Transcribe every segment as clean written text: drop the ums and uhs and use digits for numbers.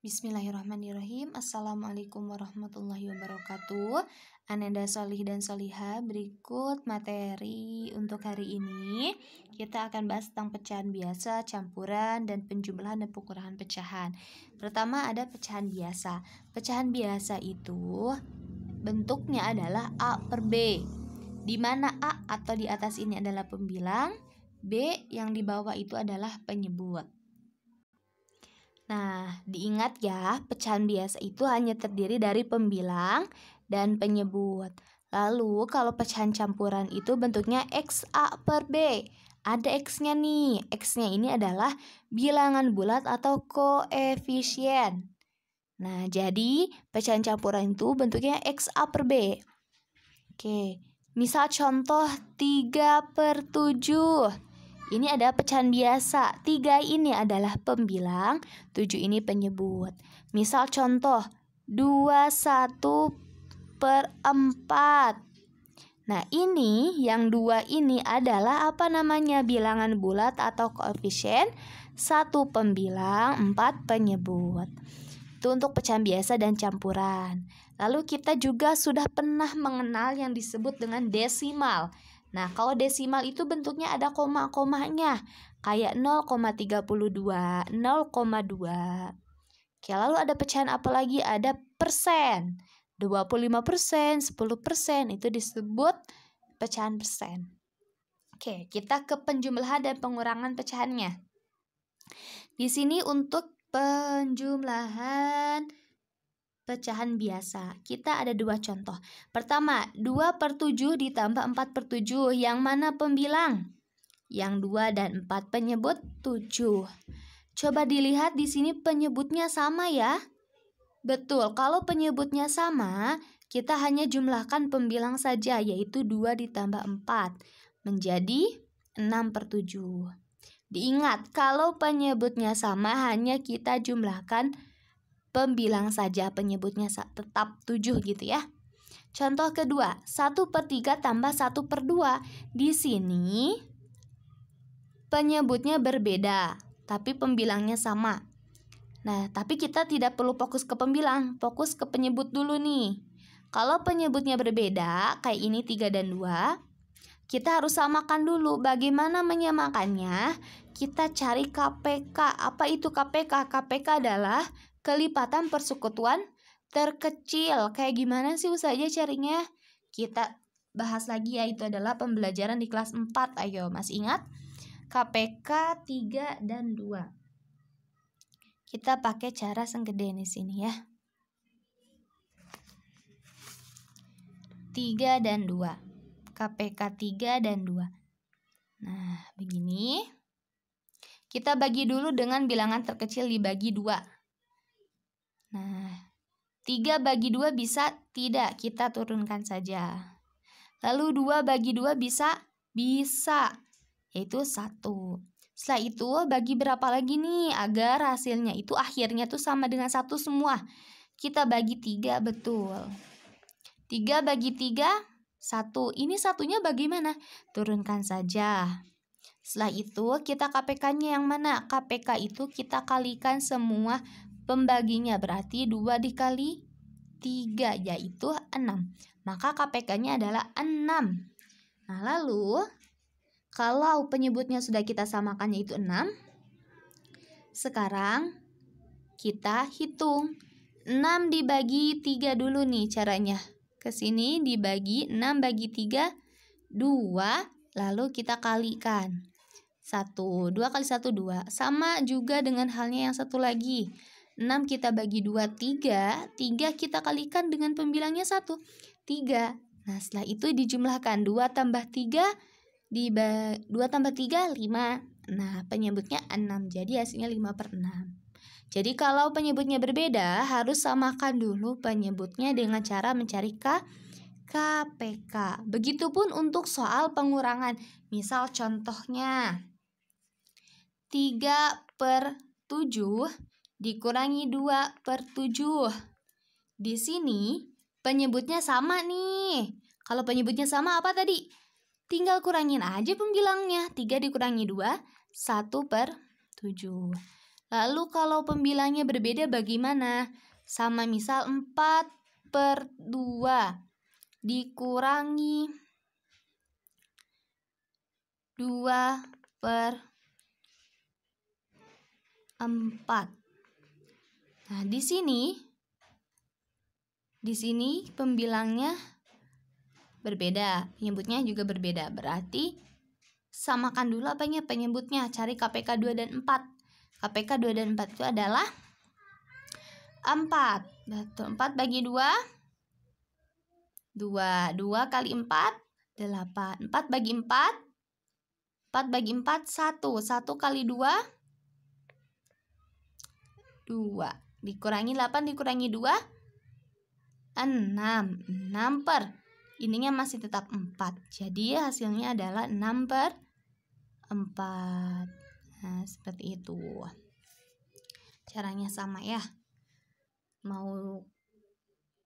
Bismillahirrahmanirrahim. Assalamualaikum warahmatullahi wabarakatuh. Ananda Solih dan Solihah, berikut materi untuk hari ini. Kita akan bahas tentang pecahan biasa, campuran, dan penjumlahan dan pengurangan pecahan. Pertama ada pecahan biasa. Pecahan biasa itu bentuknya adalah A per B, di mana A atau di atas ini adalah pembilang, B yang di bawah itu adalah penyebut. Nah, diingat ya, pecahan biasa itu hanya terdiri dari pembilang dan penyebut. Lalu, kalau pecahan campuran itu bentuknya XA per B. Ada X-nya nih. X-nya ini adalah bilangan bulat atau koefisien. Nah, jadi pecahan campuran itu bentuknya XA per B. Oke, misal contoh 3 per 7. Ini ada pecahan biasa. 3 ini adalah pembilang, 7 ini penyebut. Misal contoh 21 per 4. Nah, ini yang 2 ini adalah apa namanya? Bilangan bulat atau koefisien, 1 pembilang, 4 penyebut. Itu untuk pecahan biasa dan campuran. Lalu kita juga sudah pernah mengenal yang disebut dengan desimal. Nah, kalau desimal itu bentuknya ada koma-komanya, kayak 0,32, 0,2. Oke, lalu ada pecahan apa lagi? Ada persen, 25%, 10%, itu disebut pecahan persen. Oke, kita ke penjumlahan dan pengurangan pecahannya. Di sini untuk penjumlahan pecahan biasa, kita ada 2 contoh. Pertama, 2 per 7 ditambah 4 per 7. Yang mana pembilang? Yang 2 dan 4 penyebut 7. Coba dilihat di sini penyebutnya sama ya. Betul, kalau penyebutnya sama, kita hanya jumlahkan pembilang saja, yaitu 2 ditambah 4. Menjadi 6 per 7. Diingat, kalau penyebutnya sama, hanya kita jumlahkan pembilang saja, penyebutnya tetap 7 gitu ya. Contoh kedua, 1 per 3 tambah 1 per 2. Di sini penyebutnya berbeda, tapi pembilangnya sama. Nah, tapi kita tidak perlu fokus ke pembilang, fokus ke penyebut dulu nih. Kalau penyebutnya berbeda, kayak ini 3 dan 2, kita harus samakan dulu. Bagaimana menyamakannya? Kita cari KPK. Apa itu KPK? KPK adalah kelipatan persekutuan terkecil. Kayak gimana sih usahanya carinya? Kita bahas lagi ya, itu adalah pembelajaran di kelas 4. Ayo, masih ingat? KPK 3 dan 2. Kita pakai cara senggede di sini ya. 3 dan 2. KPK 3 dan 2. Nah, begini. Kita bagi dulu dengan bilangan terkecil dibagi 2. Nah, 3 bagi 2 bisa? Tidak, kita turunkan saja. Lalu 2 bagi 2 bisa? Bisa, yaitu 1. Setelah itu bagi berapa lagi nih agar hasilnya itu akhirnya tuh sama dengan 1 semua? Kita bagi 3, betul. 3 bagi 3, 1. Ini satunya bagaimana? Turunkan saja. Setelah itu kita KPK-nya yang mana? KPK itu kita kalikan semua pembaginya, berarti 2 dikali 3, yaitu 6. Maka KPK-nya adalah 6. Nah, lalu kalau penyebutnya sudah kita samakan yaitu 6, sekarang kita hitung. 6 dibagi 3 dulu nih caranya. Ke sini dibagi 6 bagi 3, 2, lalu kita kalikan. 1, 2 kali 1, 2. Sama juga dengan halnya yang satu lagi. 6 kita bagi 2, 3. 3 kita kalikan dengan pembilangnya 1, 3. Nah, setelah itu dijumlahkan. 2 tambah 3, 2 tambah 3, 5. Nah, penyebutnya 6. Jadi hasilnya 5 per 6. Jadi kalau penyebutnya berbeda, harus samakan dulu penyebutnya dengan cara mencari KPK. Begitupun untuk soal pengurangan. Misal contohnya 3 per 7 dikurangi 2 per 7. Di sini penyebutnya sama nih. Kalau penyebutnya sama apa tadi? Tinggal kurangin aja pembilangnya. 3 dikurangi 2, 1 per 7. Lalu kalau pembilangnya berbeda bagaimana? Sama misal 4/2 dikurangi 2/4. Nah, di sini pembilangnya berbeda, penyebutnya juga berbeda. Berarti samakan dulu apanya? Penyebutnya. Cari KPK 2 dan 4. KPK 2 dan 4 itu adalah 4. 4 bagi 2, 2. 2 kali 4, 8. 4 bagi 4, 4 bagi 4, 1. 1 kali 2, 2. Dikurangi 8, dikurangi 2, 6. 6 per. Ininya masih tetap 4. Jadi hasilnya adalah 6/4. Nah, seperti itu. Caranya sama ya. Mau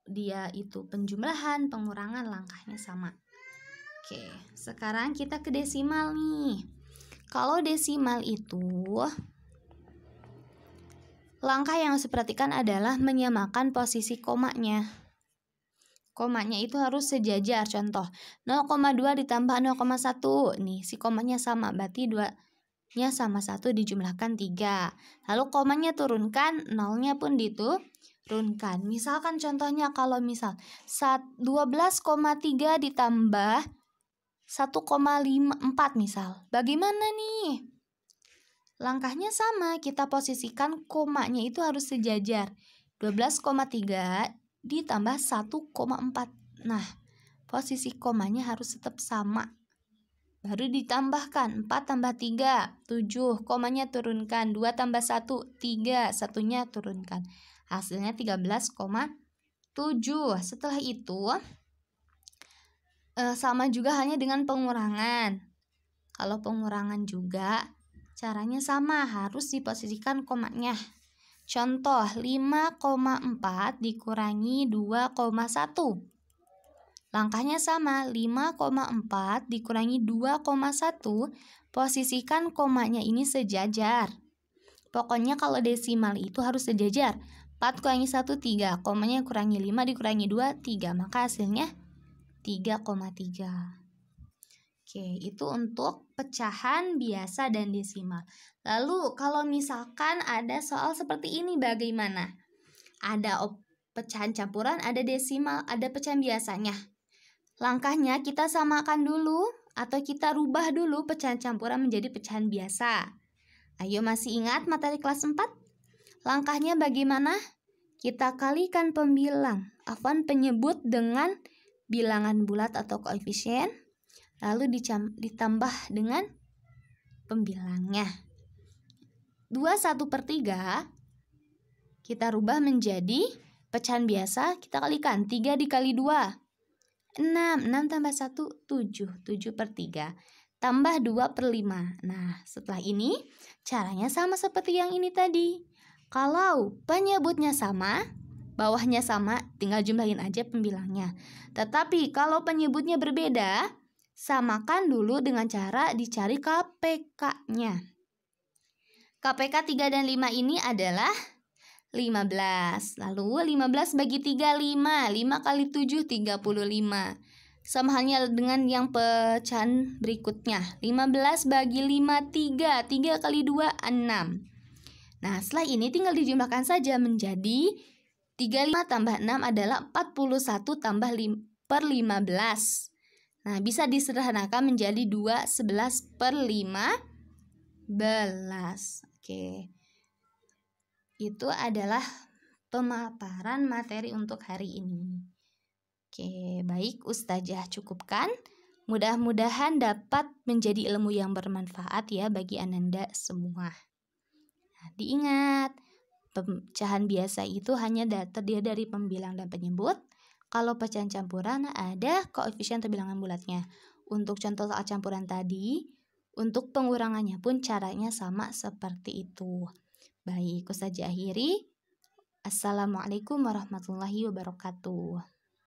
dia itu penjumlahan, pengurangan, langkahnya sama. Oke, sekarang kita ke desimal nih. Kalau desimal itu, langkah yang harus diperhatikan adalah menyamakan posisi komanya. Komanya itu harus sejajar. Contoh, 0,2 ditambah 0,1. Nih, si komanya sama, berarti 2-nya sama 1 dijumlahkan 3. Lalu komanya turunkan, 0-nya pun diturunkan. Misalkan contohnya kalau misal 12,3 ditambah 1,54 misal. Bagaimana nih? Langkahnya sama, kita posisikan komanya itu harus sejajar. 12,3 ditambah 1,4. Nah, posisi komanya harus tetap sama. Baru ditambahkan 4 tambah 3, 7. Komanya turunkan, 2 tambah 1, 3. Satunya turunkan. Hasilnya 13,7. Setelah itu, sama juga hanya dengan pengurangan. Kalau pengurangan juga, caranya sama, harus diposisikan komanya. Contoh, 5,4 dikurangi 2,1. Langkahnya sama, 5,4 dikurangi 2,1, posisikan komanya ini sejajar. Pokoknya kalau desimal itu harus sejajar. 4 kurangi 1, 3. Komanya kurangi 5 dikurangi 2, 3. Maka hasilnya 3,3. Oke, itu untuk pecahan biasa dan desimal. Lalu kalau misalkan ada soal seperti ini bagaimana? Ada pecahan campuran, ada desimal, ada pecahan biasanya. Langkahnya kita samakan dulu atau kita rubah dulu pecahan campuran menjadi pecahan biasa. Ayo, masih ingat materi kelas 4? Langkahnya bagaimana? Kita kalikan penyebut dengan bilangan bulat atau koefisien, lalu ditambah dengan pembilangnya. 21/3 kita rubah menjadi pecahan biasa, kita kalikan. 3 dikali 2, 6. 6 tambah 1, 7. 7/3 tambah 2/5. Nah, setelah ini caranya sama seperti yang ini tadi. Kalau penyebutnya sama, bawahnya sama, tinggal jumlahin aja pembilangnya. Tetapi kalau penyebutnya berbeda, samakan dulu dengan cara dicari KPK-nya. KPK 3 dan 5 ini adalah 15. Lalu 15 bagi 3, 5. 5 kali 7, 35. Sama halnya dengan yang pecahan berikutnya. 15 bagi 5, 3. 3 kali 2, 6. Nah, setelah ini tinggal dijumlahkan saja menjadi 35 tambah 6 adalah 41 tambah 15. Nah, bisa disederhanakan menjadi 2/11/15. Oke. Itu adalah pemaparan materi untuk hari ini. Oke, baik Ustazah cukupkan. Mudah-mudahan dapat menjadi ilmu yang bermanfaat ya bagi Ananda semua. Nah, diingat, pecahan biasa itu hanya terdiri dari pembilang dan penyebut. Kalau pecahan campuran ada koefisien atau bilangan bulatnya. Untuk contoh soal campuran tadi, untuk pengurangannya pun caranya sama seperti itu. Baik, Ustazah akhiri. Assalamualaikum warahmatullahi wabarakatuh.